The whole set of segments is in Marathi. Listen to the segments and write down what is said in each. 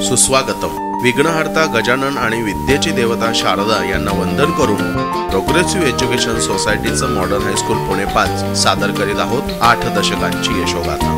सुस्वागतम. विघ्नहर्ता गजानन आणि विद्येची देवता शारदा यांना वंदन करून प्रोग्रेसिव्ह एज्युकेशन सोसायटीचं मॉडर्न हायस्कूल पुणे 5 सादर करीत आहोत 8 दशकांची यशोगाथा.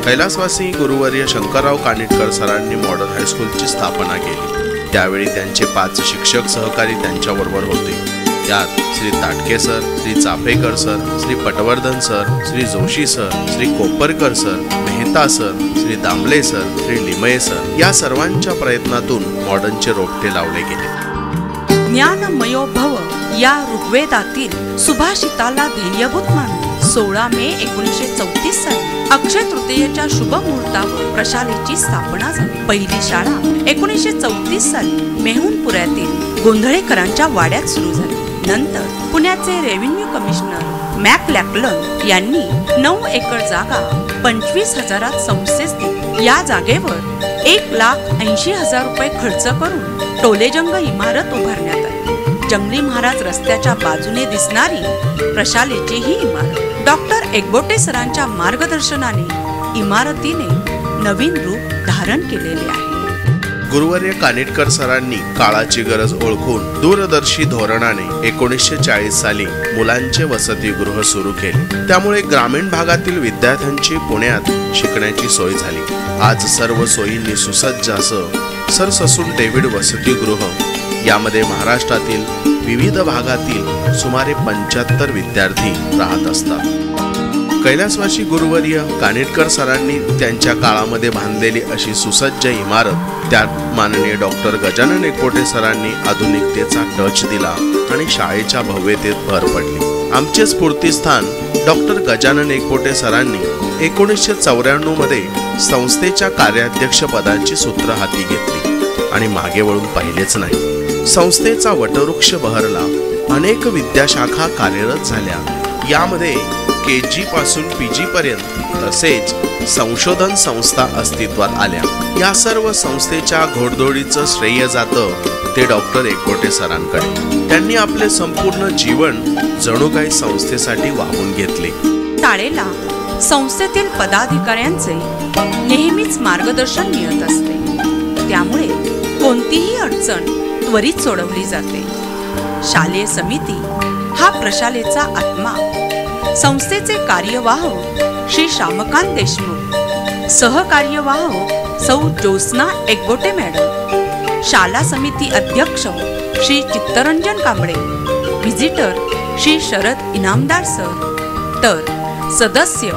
कैलासवासी गुरुवर्य शंकरराव कानिटकर सरांनी मॉडर्न हायस्कूलची स्थापना केली. त्यावेळी त्यांचे 5 शिक्षक सहकारी त्यांच्याबरोबर होते. त्यात Shri Tatke sir, Shri Chaphekar sir, Shri Patwardhan sir, Shri Joshi sir, Shri Koparkar sir, Mehta sir, Shri Damle sir, Shri Limaye sir या सर्वांच्या प्रयत्नातून मॉडर्नचे रोपटे लावले गेले. ज्ञानमयो भव या ऋग्वेदातील सुभाषिताला ध्येयभूत मानून 16 मे 1934 साली अक्षय तृतीयेच्या शुभ मुहूर्तावर प्रशालेची स्थापना झाली. पहिली शाळा 1934 साली मेहुणपुऱ्यातील गोंधळेकरांच्या वाड्यात सुरू झाली. नंतर पुण्याचे रेव्हेन्यू कमिशनर मॅकलॅक्लन यांनी 9 एकर जागा 25,000 संस्थेस दिली. या जागेवर 1,80,000 रुपये खर्च करून टोलेजंग इमारत उभारण्यात आली. जंगली महाराज रस्त्याच्या बाजूने दिसणारी प्रशालेची ही इमारत डॉक्टर एकबोटे सरांच्या मार्गदर्शनाने इमारतीने नवीन रूप धारण केलेले आहे. गुरुवर्य कानिटकर सरांनी काळाची गरज ओळखून दूरदर्शी धोरणाने 1940 साली मुलांचे वसतिगृह सुरू केले. त्यामुळे ग्रामीण भागातील विद्यार्थ्यांची पुण्यात शिकण्याची सोय झाली. आज सर्व सोयींनी सुसज्ज असं सर ससून डेव्हिड वसतिगृह यामध्ये महाराष्ट्रातील विविध भागातील सुमारे 75 विद्यार्थी राहत असतात. कैलासवासी गुरुवर्य कानिटकर सरांनी त्यांच्या काळामध्ये बांधलेली अशी सुसज्ज इमारत त्यात माननीय डॉक्टर गजानन एकबोटे सरांनी आधुनिकतेचा टच दिला आणि शाळेच्या भव्यतेत भर पडली. आमचे स्फूर्तिस्थान डॉक्टर गजानन एकबोटे सरांनी 1994 मध्ये संस्थेच्या कार्याध्यक्ष पदाची सूत्र हाती घेतली आणि मागे वळून पाहिलेच नाही. संस्थेचा वटवृक्ष बहरला. अनेक विद्याशाखा कार्यरत झाल्या. यामध्ये KG पासून PG पर्यंत तसेच संशोधन संस्था अस्तित्वात आल्या. या सर्व संस्थेच्या घोडदौडीचं श्रेय जातं ते डॉक्टर एकबोटे सरांकडे. त्यांनी आपले संपूर्ण जीवन जणू काही संस्थेसाठी वाहून घेतले. शाळेला संस्थेतील पदाधिकाऱ्यांचे नेहमीच मार्गदर्शन मिळत असते. त्यामुळे कोणतीही अडचण त्वरित सोडवली जाते. शालेय समिती हा प्रशालेचा आत्मा. संस्थेचे कार्यवाह श्री श्यामकांत देशमुख, सहकार्यवाह सौ ज्योत्स्ना एकबोटे मॅडम, शाला समिती अध्यक्ष श्री चित्तरंजन कांबळे, व्हिजिटर श्री शरद इनामदार सर, तर सदस्य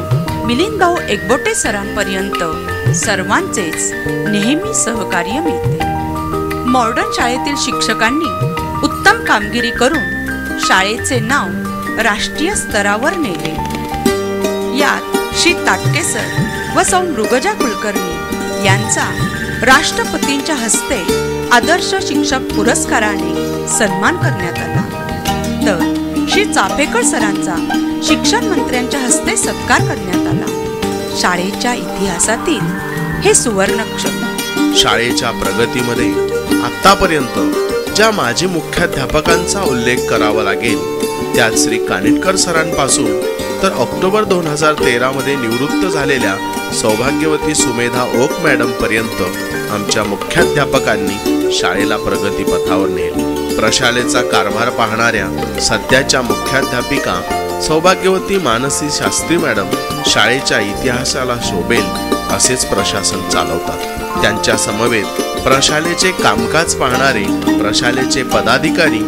मिलिंदभाऊ एकबोटे सरांपर्यंत सर्वांचेच नेहमी सहकार्य मिळते. मॉडर्न शाळेतील शिक्षकांनी उत्तम कामगिरी करून शाळेचे नाव राष्ट्रीय स्तरावर नेले. यात श्री ताटके सर व सौ मृगजा कुलकर्णी यांचा राष्ट्रपतींच्या हस्ते आदर्श शिक्षक पुरस्काराने सन्मान करण्यात आला. तर श्री चाफेकर सरांचा शिक्षण मंत्र्यांच्या हस्ते सत्कार करण्यात आला. शाळेच्या इतिहासातील हे सुवर्णक्षण. शाळेच्या प्रगतीमध्ये आतापर्यंत ज्या माजी मुख्याध्यापकांचा उल्लेख करावा लागेल त्यात श्री कानिटकर सरांपासून तर ऑक्टोबर 2013 मध्ये निवृत्त झालेल्या सौभाग्यवती सुमेधा ओक मॅडम पर्यंत आमच्या मुख्याध्यापकांनी शाळेला प्रगतीपथावर नेले. प्रशालेचा कारभार पाहणाऱ्या सध्याच्या मुख्याध्यापिका सौभाग्यवती मानसी शास्त्री मॅडम शाळेच्या इतिहासाला शोभेल असेच प्रशासन चालवतात. त्यांच्या समवेत प्रशालेचे कामकाज पाहणारे प्रशालेचे पदाधिकारी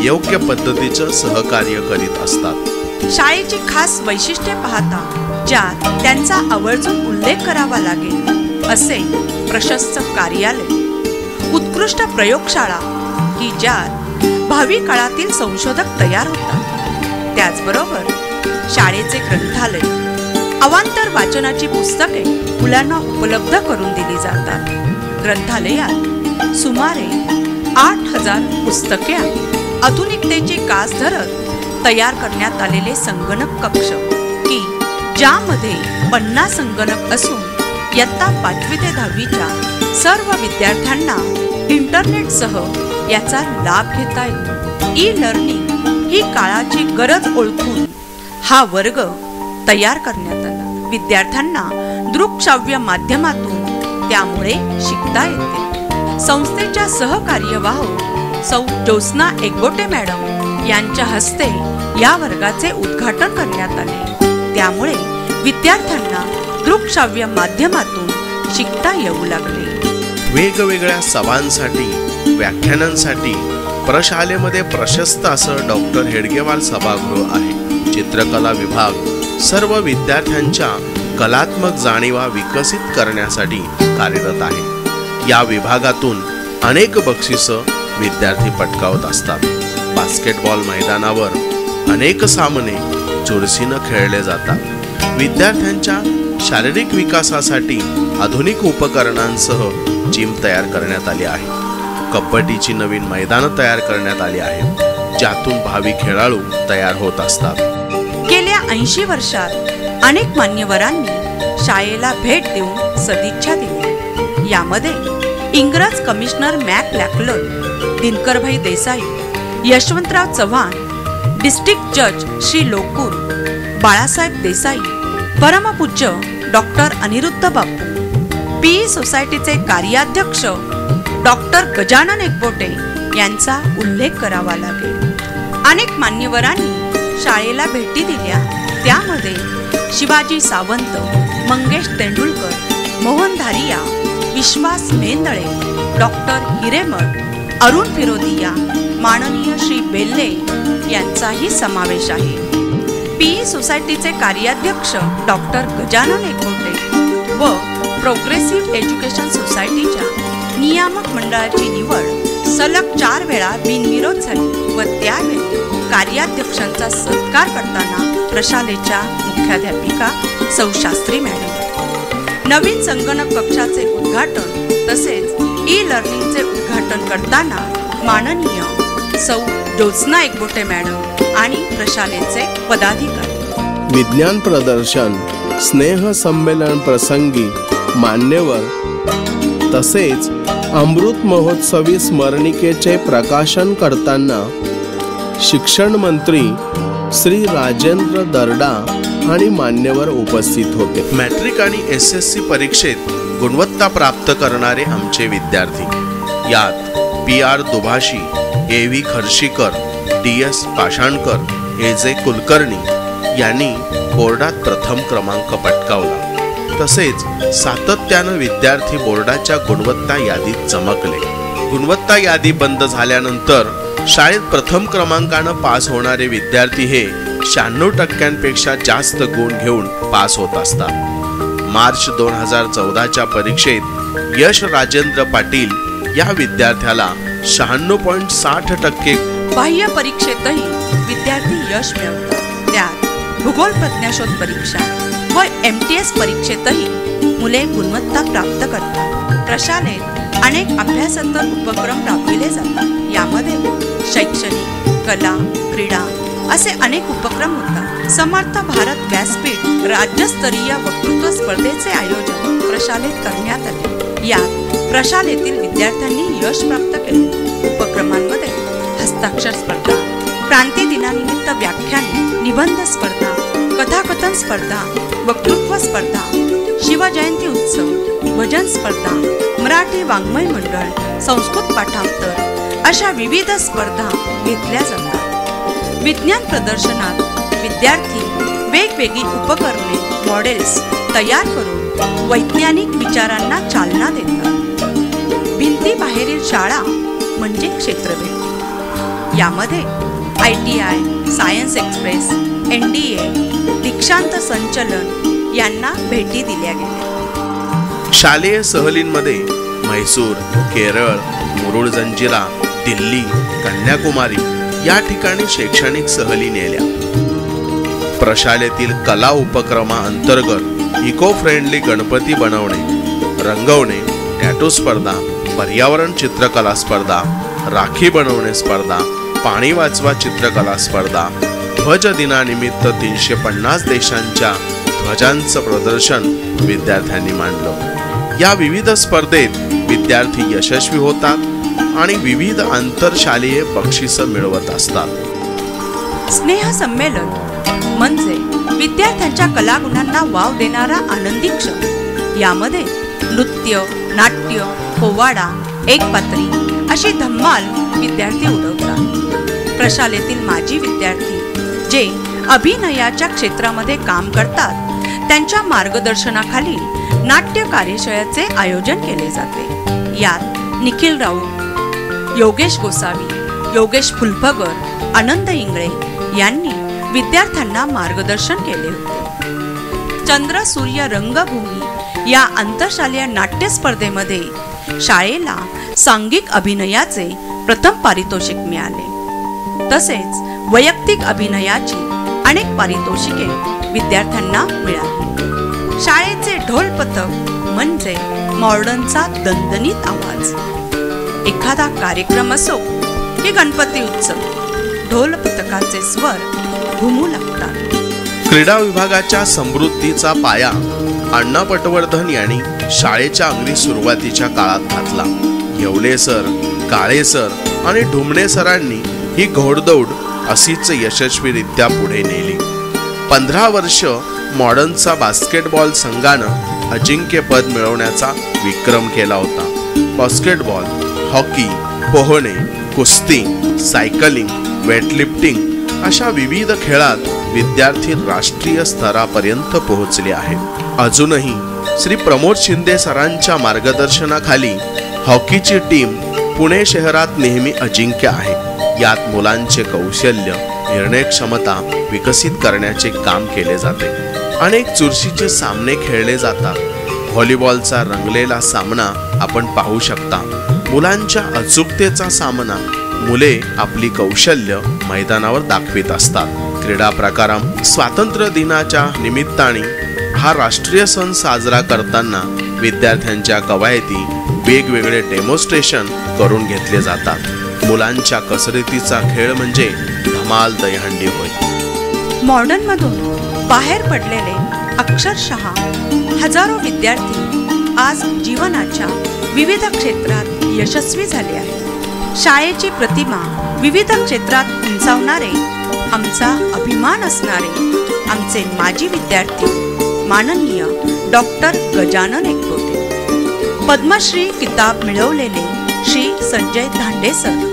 योग्य पद्धतीचं सहकार्य करीत असतात. शाळेची खास वैशिष्ट्ये पाहता ज्यात त्यांचा आवर्जून उल्लेख करावा लागेल असे प्रशस्त कार्यालय, उत्कृष्ट प्रयोगशाळा की ज्यात भावी काळातील संशोधक तयार होतात. त्याचबरोबर शाळेचे ग्रंथालय, अवांतर वाचनाची पुस्तके मुलांना उपलब्ध करून दिली जातात. ग्रंथालयात सुमारे 8,000 पुस्तके आहेत. आधुनिकतेची कास धरत तयार करण्यात आलेले संगणक कक्ष की ज्यामध्ये 50 संगणक असून इयत्ता 5वी ते 10वीच्या सर्व विद्यार्थ्यांना इंटरनेटसह याचा लाभ घेता येतो. ई-लर्निंग ही काळाची गरज ओळखून हा वर्ग तयार करण्यात आला. विद्यार्थ्यांना दृकश्राव्य माध्यमातून त्यामुळे शिकता येते. संस्थेच्या सहकार्यवाह सौ ज्योत्स्ना एकबोटे मॅडम यांच्या हस्ते या वर्गाचे उद्घाटन करण्यात आले। त्यामुळे विद्यार्थ्यांना दृकश्राव्य माध्यमातून शिकता येऊ लागले। वेगवेगळ्या सभांसाठी, व्याख्यानांसाठी प्रशालेमध्ये प्रशस्त असं डॉक्टर हेडगेवार सभागृह आहे। चित्रकला विभाग सर्व विद्यार्थ्यांच्या कलात्मक जाणीवा विकसित करण्यासाठी कार्यरत आहे। या विभागातून अनेक बक्षिसं विद्यार्थी पटकावत असतात। बास्केटबॉल मैदानावर अनेक सामने चुरशीनं खेळले जातात। विद्यार्थ्यांच्या शारीरिक विकासासाठी आधुनिक उपकरणांसह जिम तयार करण्यात आली आहे। कबड्डीची नवीन मैदानं तयार करण्यात आली आहेत, ज्यातून भावी खेळाडू तयार होत असतात। गेल्या 80 वर्षात अनेक मान्यवरांनी शाळेला भेट देऊन सदिच्छा दिली। यामध्ये इंग्रज commissioner McLachlan, Dinkarbhai Desai, Yashwantrao Chavan, district जज श्री लोकूर, बाळासाहेब देसाई, परमपूज्य डॉक्टर अनिरुद्ध बापू, पी सोसायटीचे कार्याध्यक्ष डॉक्टर गजानन एकबोटे यांचा उल्लेख करावा लागेल। अनेक मान्यवरांनी शाळेला भेटी दिल्या। त्यामध्ये शिवाजी सावंत, मंगेश तेंडुलकर, मोहन धारिया, विश्वास मेंदळे, डॉक्टर हिरेमठ, अरुण फिरोदिया, माननीय श्री बेल्ले यांचाही समावेश आहे। पी सोसायटीचे कार्याध्यक्ष डॉक्टर गजानन एकबोटे व प्रोग्रेसिव्ह एज्युकेशन सोसायटीच्या नियामक मंडळाची निवड सलग 4 वेळा बिनविरोध झाली व त्यावेळी कार्याध्यक्षांचा सत्कार करताना प्रशालेच्या मुख्याध्यापिका सौ शास्त्री मॅडम, नवीन संगणक कक्षाचे उद्घाटन तसेच ई लर्निंगचे उद्घाटन करताना माननीय सौ ज्योत्स्ना एकबोटे मॅडम आणि प्रशालेचे पदाधिकारी। विज्ञान प्रदर्शन, स्नेह संमेलन प्रसंगी मान्यवर तसेच अमृत महोत्सवी स्मरणिकेचे प्रकाशन करताना शिक्षण मंत्री श्री राजेंद्र दर्डा आणि मान्यवर उपस्थित होते। मॅट्रिक आणि SSC परीक्षेत गुणवत्ता प्राप्त करणारे आमचे विद्यार्थी, यात PR दुभाषी, AV Kharshikar, DS Pashankar, AJ Kulkarni यांनी बोर्डात प्रथम क्रमांक पटकावला। तसेच सातत्यानं विद्यार्थी बोर्डाच्या गुणवत्ता यादीत चमकले। गुणवत्ता यादी बंद झाल्यानंतर शाळेत प्रथम क्रमांकानं पास होणारे विद्यार्थी हे 96% जास्त गुण घेऊन पास होत असतात। मार्च 2014च्या परीक्षेत यश राजेंद्र पाटील या विद्यार्थ्याला 96.60%। बाह्य परीक्षेतही विद्यार्थी यश मिळवतात। त्यात भूगोल प्रज्ञाशोध परीक्षा व MTS परीक्षेतही मुले गुणवत्ता प्राप्त करतात। प्रशालेत अनेक अभ्यासोत्तर उपक्रम राबविले जातात। यामध्ये शैक्षणिक, कला, क्रीडा असे अनेक उपक्रम होतात। समर्थ भारत व्यासपीठ राज्यस्तरीय वक्तृत्व स्पर्धेचे आयोजन प्रशालेत करण्यात आले। यात प्रशालेतील विद्यार्थ्यांनी यश प्राप्त केले। उपक्रमांमध्ये हस्ताक्षर स्पर्धा, क्रांती दिनानिमित्त व्याख्यान, निबंध स्पर्धा, कथाकथन स्पर्धा, वक्तृत्व स्पर्धा, शिवजयंती उत्सव, भजन स्पर्धा, मराठी वाङ्मय मंडळ, संस्कृत पाठांतर अशा विविध स्पर्धा घेतल्या जातात। विज्ञान प्रदर्शनात विद्यार्थी वेगवेगळी उपकरणे, मॉडेल्स तयार करून वैज्ञानिक विचारांना चालना देतात। भिंतीबाहेरील शाळा म्हणजे क्षेत्रभेट। यामध्ये ITI, सायन्स एक्सप्रेस, NDA, दीक्षांत संचलन यांना भेटी दिल्या गेल्या। शालेय सहलींमध्ये म्हैसूर, केरळ, मुरुड जंजिरा, दिल्ली, कन्याकुमारी या ठिकाणी शैक्षणिक सहली नेल्या। प्रशालेतील कला उपक्रमाअंतर्गत इको फ्रेंडली गणपती बनवणे, रंगवणे, टॅटू स्पर्धा, पर्यावरण चित्रकला स्पर्धा, राखी बनवणे स्पर्धा, पाणी वाचवा चित्रकला स्पर्धा, ध्वज दिनानिमित्त 350 देशांच्या ध्वजांचं प्रदर्शन विद्यार्थ्यांनी मांडलं। या विविध स्पर्धेत विद्यार्थी यशस्वी होतात आणि विविध आंतरशालेय बक्षिसं मिळवत असतात। स्नेह संमेलन म्हणजे विद्यार्थ्यांच्या कलागुणांना वाव देणारा आनंदी क्षण। यामध्ये नृत्य, नाट्य, पोवाडा, एक पात्री अशी धम्माल विद्यार्थी उडवतात. प्रशालेतील माजी विद्यार्थी जे अभिनयाच्या क्षेत्रामध्ये काम करतात त्यांच्या मार्गदर्शनाखाली नाट्य कार्यशाळेचे आयोजन केले जाते. यात निखिल राऊत, योगेश गोसावी, योगेश फुलफगर, आनंद इंगळे यांनी विद्यार्थ्यांना मार्गदर्शन केले होते. चंद्र सूर्य रंगभूमी या आंतरशालेय नाट्य स्पर्धेमध्ये शाळेला सांघिक अभिनयाचे प्रथम पारितोषिक मिळाले. तसेच वैयक्तिक अभिनयाची अनेक पारितोषिके विद्यार्थ्यांना मिळाली. शाळेचे ढोल पथक म्हणजे मॉडर्नचा दणदणीत आवाज. एखादा कार्यक्रम असो की गणपती उत्सव, ढोल पथकाचे स्वर घुमू लागतात. क्रीडा विभागाच्या समृद्धीचा पाया अण्णा पटवर्धन यांनी शाळेच्या अगदी सुरुवातीच्या काळात घातला. येवले सर, काळे सर आणि ढुमणे सरांनी ही घोडदौड अशीच यशस्वीरित्या पुढे नेली. 15 वर्ष मॉडर्नचा बास्केटबॉल संघानं अजिंक्यपद मिळवण्याचा विक्रम केला होता. बास्केटबॉल, हॉकी, पोहणे, कुस्ती, सायकलिंग, वेटलिफ्टिंग अशा विविध खेळात विद्यार्थी राष्ट्रीय स्तरापर्यंत पोहोचले आहेत. अजूनही श्री प्रमोद शिंदे सरांच्या मार्गदर्शनाखाली हॉकीची टीम पुणे शहरात नेहमी अजिंक्य आहे. यात मुलांचे कौशल्य, निर्णय क्षमता विकसित करण्याचे काम केले जाते. अनेक चुरशीचे सामने खेळले जातात. व्हॉलीबॉलचा रंगलेला सामना आपण पाहू शकता. मुलांच्या अचूकतेचा सामना मुले आपली कौशल्य मैदानावर दाखवित असतात. क्रीडा प्रकारात स्वातंत्र्य दिनाच्या निमित्ताने हा राष्ट्रीय सण साजरा करताना विद्यार्थ्यांच्या कवायती वेगवेगळे डेमॉन्स्ट्रेशन करून घेतले जातात. मुलांच्या कसरतीचा खेळ म्हणजे धमाल दहीहंडी होय. मॉडर्न मधून बाहेर पडलेले अक्षरशः हजारो विद्यार्थी आज जीवनाच्या विविध क्षेत्रात यशस्वी झाले आहेत. शाळेची प्रतिमा विविध क्षेत्रात उंचावणारे, आमचा अभिमान असणारे आमचे माजी विद्यार्थी माननीय डॉक्टर गजानन एकबोटे, पद्मश्री किताब मिळवलेले श्री संजय धांडे सर,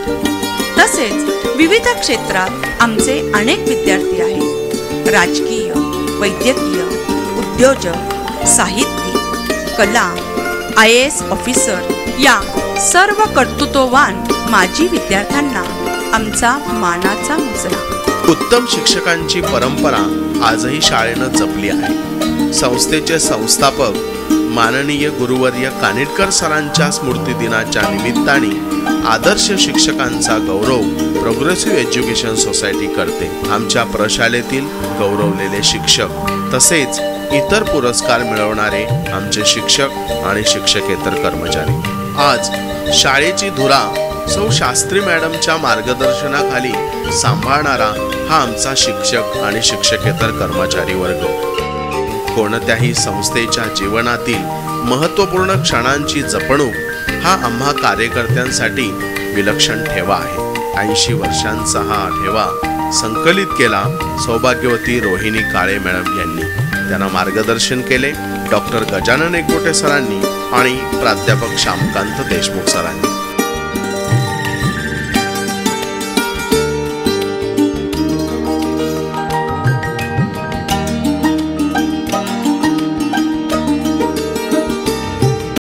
तसेच विविध क्षेत्रात आमचे अनेक विद्यार्थी आहेत. राजकीय, वैद्यकीय, उद्योजक, साहित्यिक, कला, IAS ऑफिसर या सर्व कर्तृत्ववान माजी विद्यार्थ्यांना आमचा मानाचा मुजरा. उत्तम शिक्षकांची परंपरा आजही शाळेनं जपली आहे. संस्थेचे संस्थापक माननीय गुरुवर्य कानिटकर सरांच्या स्मृती दिनाच्या निमित्ताने आदर्श शिक्षकांचा गौरव प्रोग्रेसिव्ह एज्युकेशन सोसायटी करते. आमच्या प्रशालेतील गौरवलेले शिक्षक तसेच इतर पुरस्कार मिळवणारे आमचे शिक्षक आणि शिक्षकेतर कर्मचारी. आज शाळेची धुरा सौ शास्त्री मॅडमच्या मार्गदर्शनाखाली सांभाळणारा हा आमचा शिक्षक आणि शिक्षकेतर कर्मचारी वर्ग. कोणत्याही संस्थेच्या जीवनातील महत्त्वपूर्ण क्षणांची जपणूक हा आम्हा कार्यकर्त्यांसाठी विलक्षण ठेवा आहे. 80 वर्षांचा हा ठेवा संकलित केला सौभाग्यवती रोहिणी काळे मॅडम यांनी. त्यांना मार्गदर्शन केले डॉक्टर गजानन एकबोटे सरांनी आणि प्राध्यापक श्यामकांत देशमुख सरांनी.